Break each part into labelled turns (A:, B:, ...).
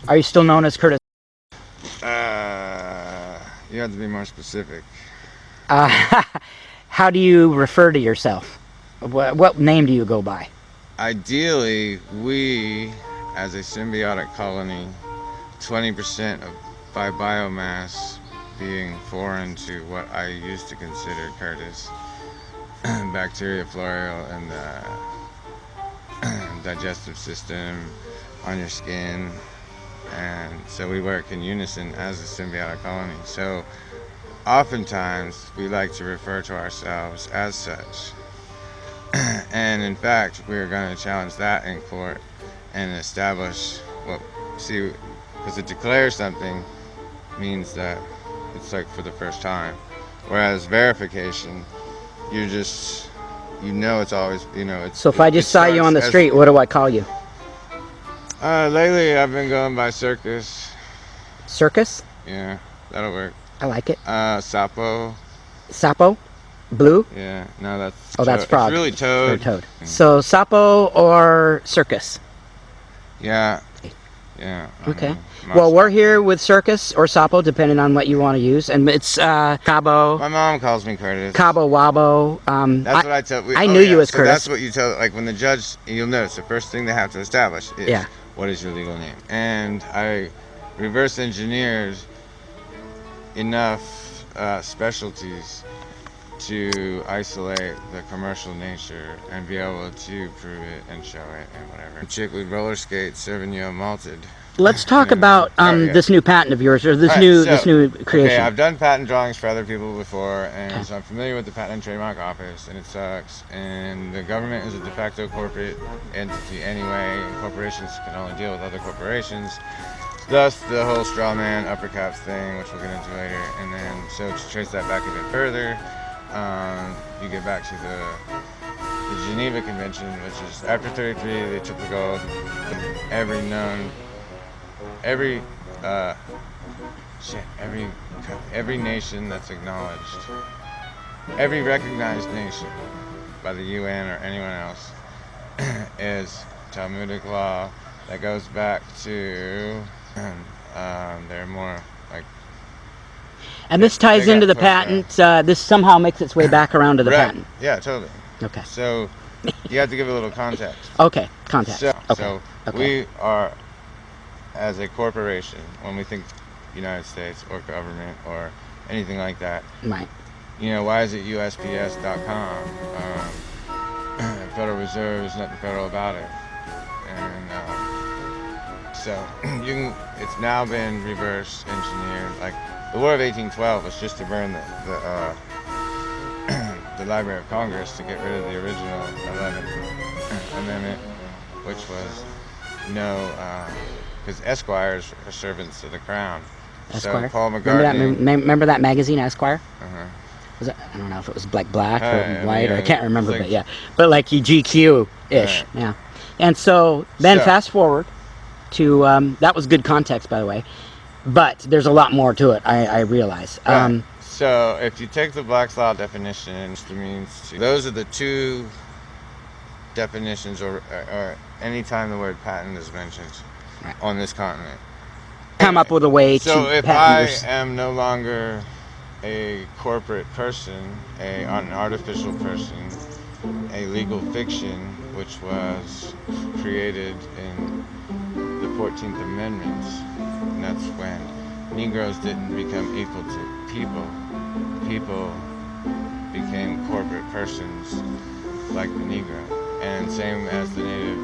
A: Are you still known as Curtis?
B: You have to be more specific.
A: How do you refer to yourself? What name do you go by?
B: Ideally, we, as a symbiotic colony, 20% by biomass being foreign to what I used to consider Curtis, bacteria, flora, and the digestive system on your skin. And so we work in unison as a symbiotic colony. So oftentimes we like to refer to ourselves as such. And in fact, we're going to challenge that in court and establish because it declares something means that it's like for the first time. Whereas verification, it's always, it's.
A: So if I just saw you on the street, what do I call you?
B: Lately I've been going by Circus.
A: Circus?
B: Yeah, that'll work.
A: I like it.
B: Sapo.
A: Sapo? Blue?
B: Yeah, no, that's.
A: Oh, that's frog.
B: It's really Toad.
A: Or Toad. So Sapo or Circus?
B: Yeah. Yeah.
A: Okay. Well, we're here with Circus or Sapo, depending on what you want to use, and it's Cabo.
B: My mom calls me Curtis.
A: Cabo Wabo.
B: That's what I tell.
A: I knew you as Curtis.
B: That's what you tell. Like when the judge, you'll notice the first thing they have to establish is what is your legal name, and I reverse engineered enough specialties to isolate the commercial nature and be able to prove it and show it and whatever. Chick with roller skates serving you a malted.
A: Let's talk about this new patent of yours, or this new creation.
B: Okay, I've done patent drawings for other people before, and so I'm familiar with the Patent and Trademark Office, and it sucks. And the government is a de facto corporate entity anyway, and corporations can only deal with other corporations. Thus, the whole straw man upper caps thing, which we'll get into later. And then, so to trace that back a bit further, you get back to the Geneva Convention, which is after 33, they took the gold. Every nation that's acknowledged, every recognized nation by the UN or anyone else is Talmudic law that goes back to, they're more like.
A: And this ties into the patent. This somehow makes its way back around to the patent.
B: Yeah, totally.
A: Okay.
B: So you have to give a little context.
A: Okay, context.
B: So we are, as a corporation, when we think United States or government or anything like that,
A: right?
B: Why is it USPS.com? Federal Reserve is nothing federal about it, and so it's now been reverse engineered. Like the War of 1812 was just to burn the Library of Congress to get rid of the original 11th Amendment, which was because esquires are servants of the crown.
A: Esquire.
B: So Paul McCartney.
A: Remember that magazine, Esquire?
B: Uh-huh.
A: Was it, I don't know if it was black or white, or I can't remember, but like GQ-ish, yeah. And so then fast forward to that was good context, by the way, but there's a lot more to it. I realize.
B: So if you take the Black's Law definition, it means those are the two definitions, or anytime the word patent is mentioned on this continent.
A: Come up with a way to.
B: So if I am no longer a corporate person, an artificial person, a legal fiction, which was created in the 14th Amendment, and that's when Negroes didn't become equal to people. People became corporate persons like the Negro, and same as the Native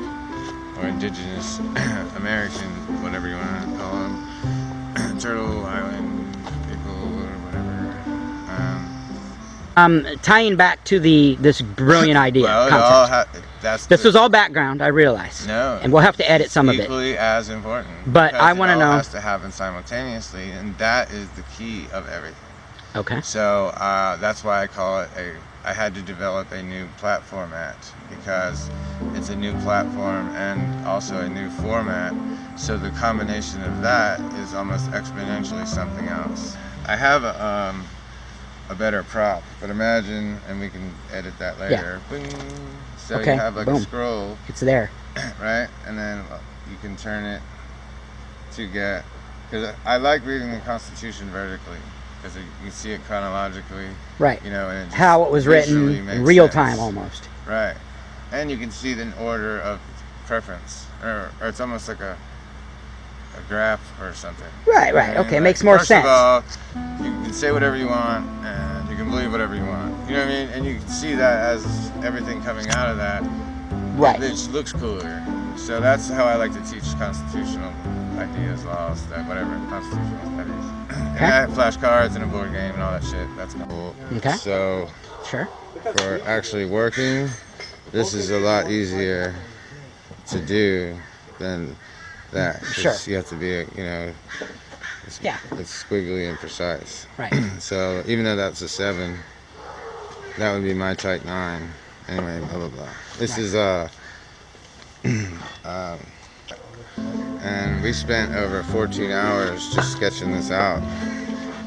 B: or Indigenous American, whatever you want to call them, Turtle Island people or whatever.
A: Tying back to this brilliant idea.
B: Well,
A: this was all background, I realize.
B: No.
A: And we'll have to edit some of it.
B: Equally as important.
A: But I want to know.
B: It has to happen simultaneously, and that is the key of everything.
A: Okay.
B: So that's why I call it I had to develop a new platform because it's a new platform and also a new format. So the combination of that is almost exponentially something else. I have a better prop, but imagine, and we can edit that later.
A: Yeah.
B: Bing. So you have like a scroll.
A: It's there.
B: Right? And then you can turn it to get, because I like reading the Constitution vertically, because you see it chronologically.
A: Right.
B: You know, and it just
A: how it was written
B: visually makes
A: in real
B: sense.
A: time almost.
B: Right. And you can see the order of preference, or it's almost like a graph or something.
A: Right, right. Okay, makes more sense.
B: First of all, you can say whatever you want, and you can believe whatever you want. You know what I mean? And you can see that as everything coming out of that.
A: Right.
B: It just looks cooler. So that's how I like to teach constitutional ideas, laws, that whatever, constitutional studies. And I have flashcards and a board game and all that shit. That's cool.
A: Okay.
B: So,
A: sure.
B: for actually working, this is a lot easier to do than that.
A: Sure.
B: You have to be, it's squiggly and precise.
A: Right.
B: So even though that's a 7, that would be my type 9. Anyway, blah blah blah. This is and we spent over 14 hours just sketching this out,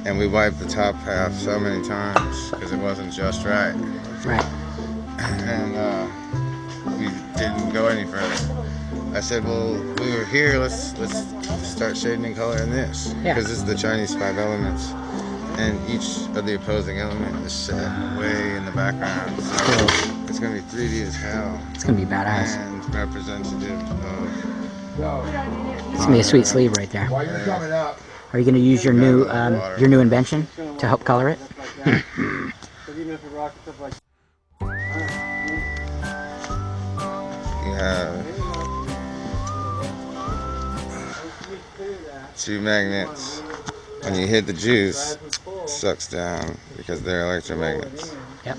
B: and we wiped the top half so many times because it wasn't just right.
A: Right.
B: And we didn't go any further. I said, well, we were here, let's start shading in color in this.
A: Yeah.
B: Because this is the Chinese 5 elements, and each of the opposing element is set way in the background. So
A: cool.
B: It's going to be 3D as hell.
A: It's going to be badass.
B: And representative of...
A: It's going to be a sweet sleeve right there.
C: While you're coming up,
A: are you going to use your new invention to help color it?
B: You have 2 magnets. When you hit the juice, it sucks down because they're electromagnets.
A: Yep.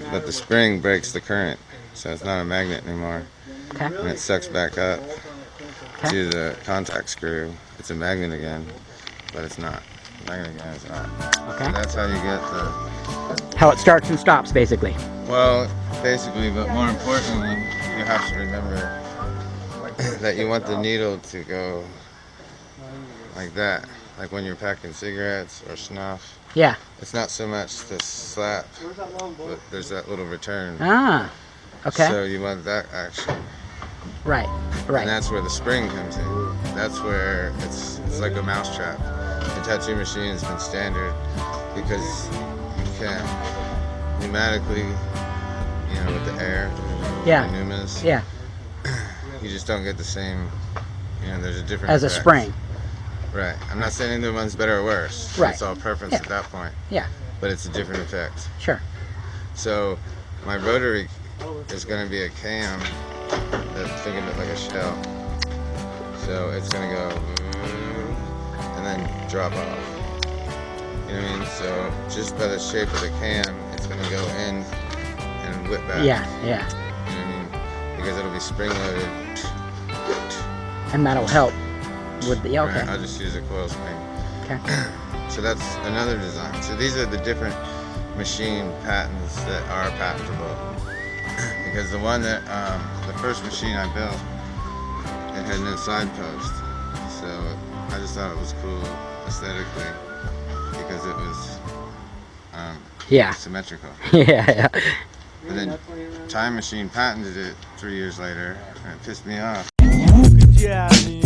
B: But the spring breaks the current, so it's not a magnet anymore.
A: Okay.
B: And it sucks back up to the contact screw. It's a magnet again, but it's not. Magnet again, it's not.
A: Okay.
B: So that's how you get the...
A: How it starts and stops, basically.
B: Well, basically, but more importantly, you have to remember that you want the needle to go like that. Like when you're packing cigarettes or snuff.
A: Yeah.
B: It's not so much the slap, but there's that little return.
A: Ah. Okay.
B: So you want that action.
A: Right. Right.
B: And that's where the spring comes in. That's where it's like a mousetrap. The tattoo machine has been standard because you can't pneumatically, with the air,
A: yeah.
B: the pneumas.
A: Yeah.
B: You just don't get the same, there's a different
A: as
B: effect.
A: A spring.
B: Right. I'm not saying either one's better or worse.
A: Right.
B: It's all preference at that point.
A: Yeah.
B: But it's a different effect.
A: Sure.
B: So my rotary is going to be a cam that's think of it like a shell. So it's going to go and then drop off. You know what I mean? So just by the shape of the cam, it's going to go in and whip back.
A: Yeah, yeah.
B: You know what I mean? Because it'll be spring loaded.
A: And that'll help with the, okay.
B: Right, I'll just use a coil spring.
A: Okay.
B: So that's another design. So these are the different machine patents that are patentable. Because the one that, the first machine I built, it had no side post. So I just thought it was cool aesthetically because it was symmetrical.
A: Yeah.
B: And then Time Machine patented it 3 years later, and it pissed me off.
D: Yeah, I mean,